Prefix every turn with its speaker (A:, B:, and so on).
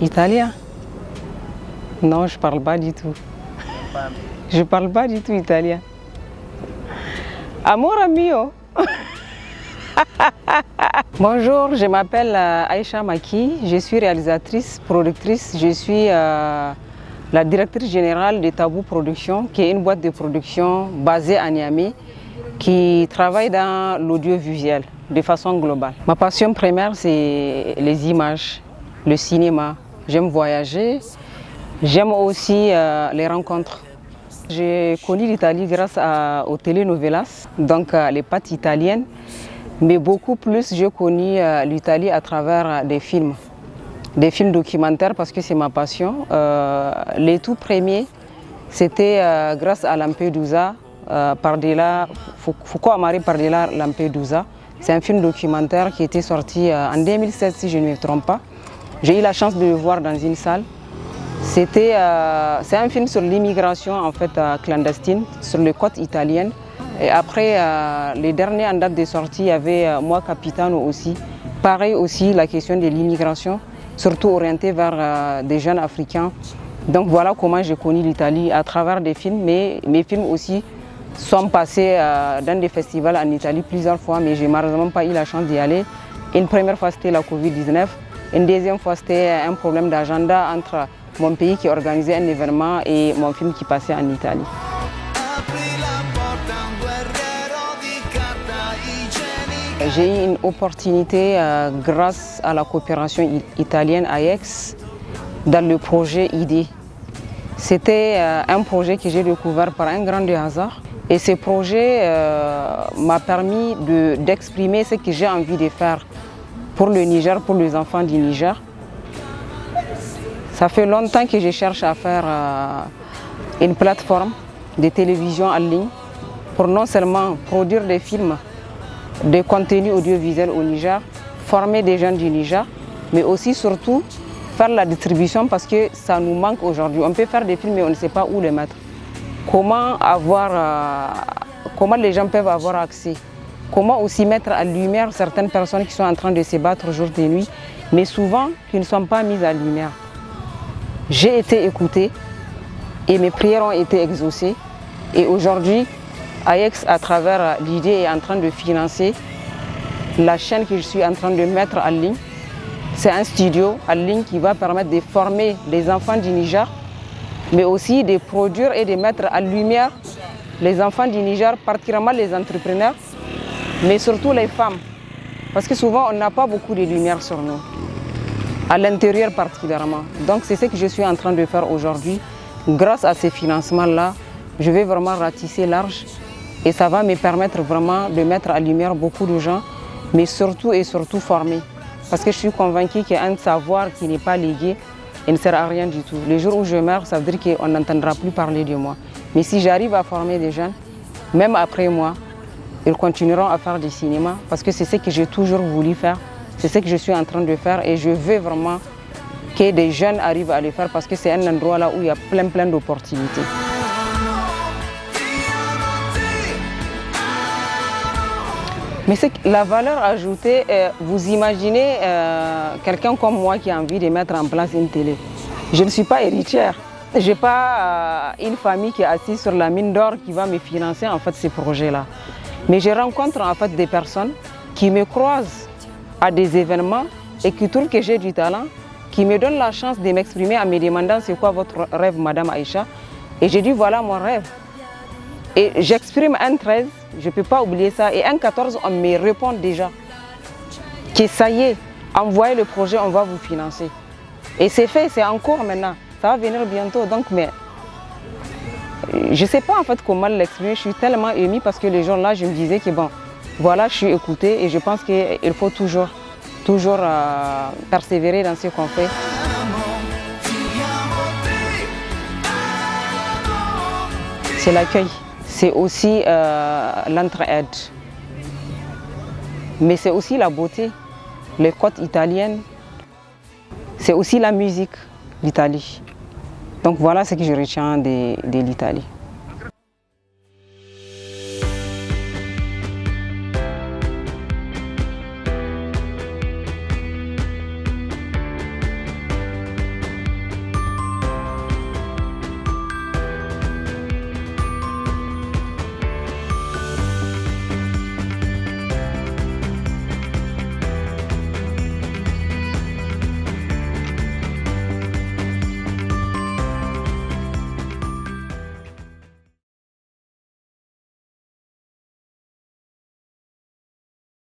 A: Italien? Non, je parle pas du tout. Je parle pas du tout italien. Amore mio. Bonjour, je m'appelle Aïcha Maki, je suis réalisatrice, productrice, je suis la directrice générale de Tabou Production, qui est une boîte de production basée à Niamey, qui travaille dans l'audiovisuel de façon globale. Ma passion première, c'est les images, le cinéma. J'aime voyager, j'aime aussi les rencontres. J'ai connu l'Italie grâce aux telenovelas, donc les pâtes italiennes. Mais beaucoup plus, j'ai connu l'Italie à travers des films documentaires parce que c'est ma passion. Les tout premiers, c'était grâce à Lampedusa, Fuoco Amaro par-delà Lampedusa. C'est un film documentaire qui était sorti en 2007 si je ne me trompe pas. J'ai eu la chance de le voir dans une salle. C'est un film sur l'immigration en fait, clandestine sur les côtes italiennes. Et après, les derniers en date de sortie, il y avait Moi Capitano aussi. Pareil aussi, la question de l'immigration, surtout orientée vers des jeunes africains. Donc voilà comment j'ai connu l'Italie à travers des films, mais mes films aussi sont passés dans des festivals en Italie plusieurs fois, mais j'ai malheureusement pas eu la chance d'y aller. Une première fois, c'était la Covid-19. Une deuxième fois, c'était un problème d'agenda entre mon pays qui organisait un événement et mon film qui passait en Italie. J'ai eu une opportunité grâce à la coopération italienne AIEX dans le projet ID. C'était un projet que j'ai découvert par un grand hasard et ce projet m'a permis d'exprimer ce que j'ai envie de faire pour le Niger, pour les enfants du Niger. Ça fait longtemps que je cherche à faire une plateforme de télévision en ligne pour non seulement produire des films, des contenus audiovisuels au Niger, former des jeunes du Niger, mais aussi surtout faire la distribution parce que ça nous manque aujourd'hui. On peut faire des films mais on ne sait pas où les mettre. Comment les gens peuvent avoir accès? Comment aussi mettre en lumière certaines personnes qui sont en train de se battre jour et nuit, mais souvent qui ne sont pas mises en lumière. J'ai été écoutée et mes prières ont été exaucées. Et aujourd'hui, AIEX, à travers l'idée, est en train de financer la chaîne que je suis en train de mettre en ligne. C'est un studio en ligne qui va permettre de former les enfants du Niger, mais aussi de produire et de mettre en lumière les enfants du Niger, particulièrement les entrepreneurs, mais surtout les femmes. Parce que souvent, on n'a pas beaucoup de lumière sur nous, à l'intérieur particulièrement. Donc c'est ce que je suis en train de faire aujourd'hui. Grâce à ces financements-là, je vais vraiment ratisser large et ça va me permettre vraiment de mettre en lumière beaucoup de gens, mais surtout et surtout former. Parce que je suis convaincue qu'un savoir qui n'est pas légué, il ne sert à rien du tout. Le jour où je meurs, ça veut dire qu'on n'entendra plus parler de moi. Mais si j'arrive à former des jeunes, même après moi, ils continueront à faire du cinéma parce que c'est ce que j'ai toujours voulu faire. C'est ce que je suis en train de faire et je veux vraiment que des jeunes arrivent à le faire parce que c'est un endroit là où il y a plein d'opportunités. Mais c'est la valeur ajoutée, vous imaginez quelqu'un comme moi qui a envie de mettre en place une télé. Je ne suis pas héritière. Je n'ai pas une famille qui est assise sur la mine d'or qui va me financer en fait ces projets-là. Mais je rencontre en fait des personnes qui me croisent à des événements et qui trouvent que j'ai du talent, qui me donnent la chance de m'exprimer en me demandant c'est quoi votre rêve, Madame Aïcha. Et j'ai dit voilà mon rêve. Et j'exprime un 13, je ne peux pas oublier ça. Et un 14, on me répond déjà que ça y est, envoyez le projet, on va vous financer. Et c'est fait, c'est en cours maintenant. Ça va venir bientôt. Donc, mais je ne sais pas en fait comment l'exprimer. Je suis tellement émue parce que les gens là, je me disais que bon, voilà, je suis écoutée et je pense qu'il faut toujours persévérer dans ce qu'on fait. C'est l'accueil. C'est aussi l'entraide, mais c'est aussi la beauté, les côtes italiennes, c'est aussi la musique, l'Italie. Donc voilà ce que je retiens de l'Italie.